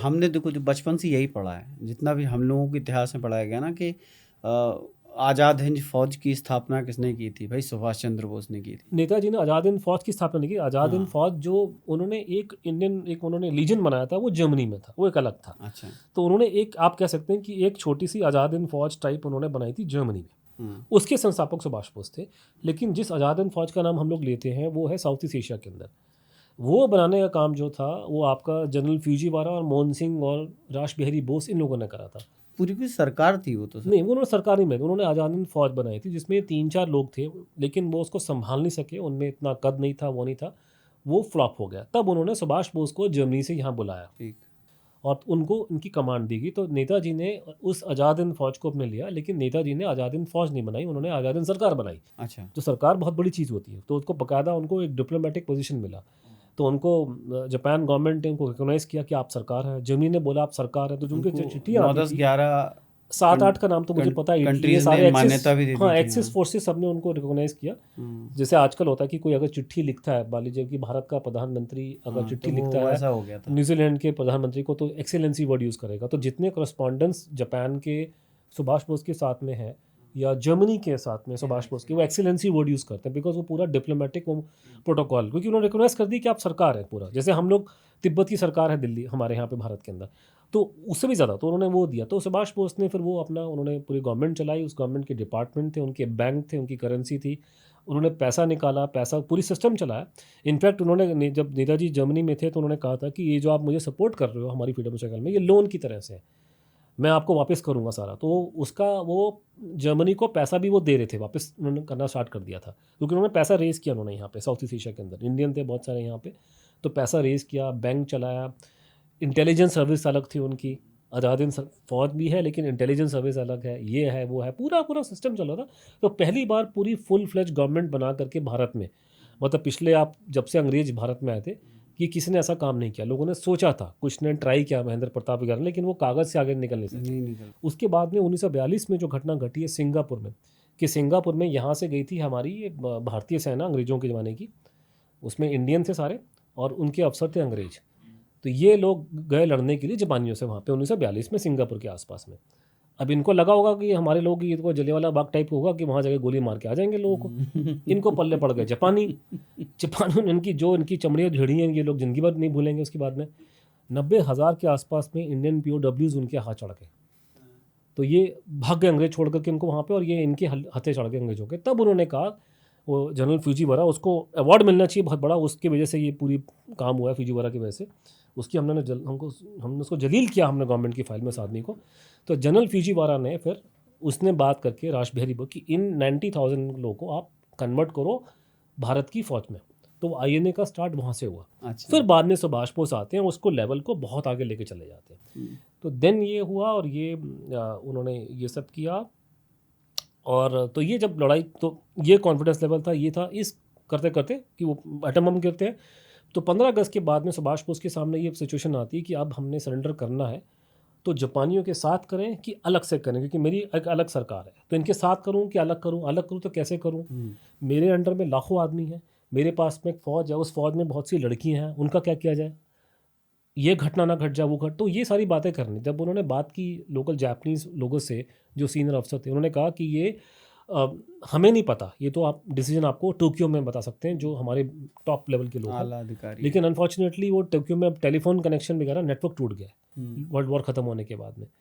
हमने देखो जो बचपन से यही पढ़ा है, जितना भी हम लोगों के इतिहास में पढ़ाया गया ना कि आज़ाद हिंद फौज की स्थापना किसने की थी? भाई सुभाष चंद्र बोस ने की थी। नेताजी ने आज़ाद हिंद फौज की स्थापना नहीं की। आज़ाद हिंद हाँ। फौज जो उन्होंने एक उन्होंने लीजन बनाया था, वो जर्मनी में था, वो एक अलग था। अच्छा। तो उन्होंने एक, आप कह सकते हैं कि एक छोटी सी आज़ाद हिंद फौज टाइप उन्होंने बनाई थी जर्मनी में। उसके संस्थापक सुभाष बोस थे। लेकिन जिस आज़ाद हिंद फौज का नाम हम लोग लेते हैं वो है साउथ ईस्ट एशिया के अंदर। वो बनाने का काम जो था वो आपका जनरल फ्यूजीवारा और मोहन सिंह और रास बिहारी बोस, इन लोगों ने करा था। पूरी की सरकार थी वो तो सर। नहीं, वो उन्होंने सरकारी में, उन्होंने आज़ाद हिंद फौज बनाई थी जिसमें 3-4 लोग थे, लेकिन वो उसको संभाल नहीं सके, उनमें इतना कद नहीं था, वो नहीं था, वो फ्लॉप हो गया। तब उन्होंने सुभाष बोस को जर्मनी से यहाँ बुलाया ठीक। और उनको उनकी कमांड दी गई। तो नेताजी ने उस आज़ाद हिंद फौज को अपने लिया, लेकिन नेताजी ने आज़ाद हिंद फौज नहीं बनाई, उन्होंने आज़ाद हिंद सरकार बनाई। अच्छा। तो सरकार बहुत बड़ी चीज़ होती है, तो उसको बाकायदा उनको एक डिप्लोमेटिक पोजीशन मिला। तो उनको जापान गवर्नमेंट ने उनको रिकॉग्नाइज किया कि आप सरकार है। जर्मनी ने बोला आप सरकार है। तो जिनके चिट्ठियाँ आती थी 9-10-11 7-8 का नाम तो मुझे पता है, इटली, ये कंट्रीज सारे ने एक्सिस, मान्यता भी दे दी हाँ, थी। एक्सिस फोर्सेस सबने उनको रिकॉग्नाइज किया। जैसे आजकल होता है कि कोई अगर चिट्ठी लिखता है, मान लीजिए कि भारत का प्रधानमंत्री अगर चिट्ठी तो लिखता वो है ऐसा हो गया था। न्यूजीलैंड के प्रधानमंत्री को, तो एक्सेलेंसी वर्ड यूज़ करेगा। तो जितने करस्पॉन्डेंस जापान के सुभाष बोस के साथ में है या जर्मनी के साथ में सुभाष बोस के, वो एक्सेलेंसी वर्ड यूज़ करते हैं, बिकॉज वो पूरा डिप्लोमेटिक प्रोटोकॉल, क्योंकि उन्होंने रिकॉग्नाइज कर दी कि आप सरकार है पूरा। जैसे हम लोग तिब्बत की सरकार है दिल्ली, हमारे यहाँ पे भारत के अंदर, तो उससे भी ज़्यादा तो उन्होंने वो दिया। तो सुभाष बोस ने फिर वो अपना, उन्होंने पूरी गवर्नमेंट चलाई, उस गवर्नमेंट के डिपार्टमेंट थे, उनके बैंक थे, उनकी करेंसी थी, उन्होंने पैसा निकाला, पैसा पूरी सिस्टम चलाया। इनफैक्ट उन्होंने जब नेताजी जर्मनी में थे तो उन्होंने कहा था कि ये जो आप मुझे सपोर्ट कर रहे हो हमारी फ्रीडम स्ट्रगल में, ये लोन की तरह से है, मैं आपको वापस करूँगा सारा। तो उसका वो जर्मनी को पैसा भी वो दे रहे थे, वापस उन्होंने करना स्टार्ट कर दिया था, क्योंकि उन्होंने पैसा रेज़ किया उन्होंने यहाँ पे साउथ ईस्ट एशिया के अंदर, इंडियन थे बहुत सारे यहाँ पे, तो पैसा रेज़ किया, बैंक चलाया, इंटेलिजेंस सर्विस अलग थी उनकी, आज़ाद हिंद फौज भी है लेकिन इंटेलिजेंस सर्विस अलग है, ये है वो है, पूरा पूरा सिस्टम चल रहा था। तो पहली बार पूरी फुल फ्लेज गवर्नमेंट बना करके भारत में, मतलब पिछले, आप जब से अंग्रेज भारत में आए थे, कि किसी ने ऐसा काम नहीं किया। लोगों ने सोचा था, कुछ ने ट्राई किया, महेंद्र प्रताप वगैरह, लेकिन वो कागज़ से आगे निकल नहीं सके। नहीं निकल। उसके बाद में 1942 में जो घटना घटी है सिंगापुर में, कि सिंगापुर में यहाँ से गई थी हमारी ये भारतीय सेना अंग्रेज़ों के ज़माने की, उसमें इंडियन थे सारे और उनके अफसर थे अंग्रेज। तो ये लोग गए लड़ने के लिए जापानियों से वहाँ पे 1942 में सिंगापुर के आसपास में। अब इनको लगा होगा कि हमारे लोग, ये तो जलियांवाला बाग टाइप होगा कि वहाँ जाके गोली मार के आ जाएंगे लोगों को। इनको पल्ले पड़ गए जापानी। जापान में इनकी चमड़ियाँ झड़ी हैं, ये लोग जिंदगी भर नहीं भूलेंगे। उसके बाद में 90,000 के आसपास में इंडियन POWs उनके हाथ चढ़ गए। तो ये भाग गए अंग्रेज छोड़ करके इनको वहाँ पे, और ये इनके हथे चढ़ गए अंग्रेजों के। तब उन्होंने कहा, वो जनरल फ्यूजीवारा, उसको अवार्ड मिलना चाहिए बहुत बड़ा, उसकी वजह से ये पूरी काम हुआ है, फ्यूजीवारा की वजह से। उसकी हमने उसको जलील किया हमने गवर्नमेंट की फाइल में, इस आदमी को। तो जनरल फ्यूजीवारा ने फिर, उसने बात करके रास बिहारी बोस की, इन 90,000 लोगों को आप कन्वर्ट करो भारत की फ़ौज में। तो INA का स्टार्ट वहाँ से हुआ। अच्छा। फिर बाद में सुभाष बोस आते हैं, उसको लेवल को बहुत आगे लेके चले जाते हैं। तो देन ये हुआ, और ये उन्होंने ये सब किया। और तो ये जब लड़ाई, तो ये कॉन्फिडेंस लेवल था, ये था इस करते करते कि वो एटम बम गिरते हैं। तो 15 अगस्त के बाद में सुभाष बोस के सामने ये सिचुएशन आती है कि अब हमने सरेंडर करना है, तो जापानियों के साथ करें कि अलग से करें, क्योंकि मेरी एक अलग सरकार है। तो इनके साथ करूं कि अलग करूं, अलग करूं तो कैसे करूं, मेरे अंडर में लाखों आदमी हैं, मेरे पास में एक फ़ौज है, उस फ़ौज में बहुत सी लड़कियां हैं, उनका क्या किया जाए, ये घटना ना घट जाए, वो घट। तो ये सारी बातें करनी। जब उन्होंने बात की लोकल जापानीज़ लोगों से, जो सीनियर अफसर थे, उन्होंने कहा कि ये हमें नहीं पता, ये तो आप डिसीजन आपको टोक्यो में बता सकते हैं, जो हमारे टॉप लेवल के लोग आला हैं। अधिकारी। लेकिन अनफॉर्चुनेटली वो टोक्यो में अब टेलीफोन कनेक्शन वगैरह नेटवर्क टूट गया वर्ल्ड वॉर ख़त्म होने के बाद में।